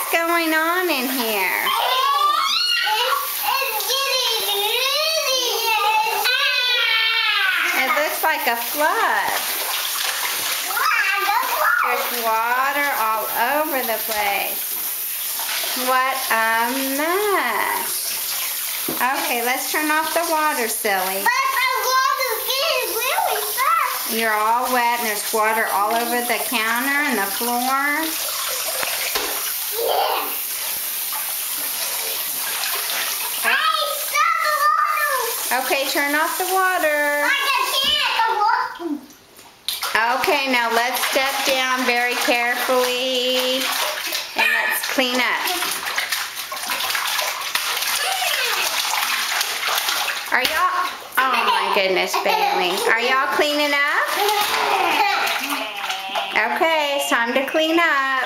What's going on in here? It looks like a flood. There's water all over the place. What a mess. Okay, let's turn off the water, silly. But the water's getting really fast. You're all wet and there's water all over the counter and the floor. Yeah. Hey, stop the water. Okay, turn off the water. I can't. Okay, now let's step down very carefully and let's clean up. Are y'all, oh my goodness, Bailey. Are y'all cleaning up? Okay, it's time to clean up.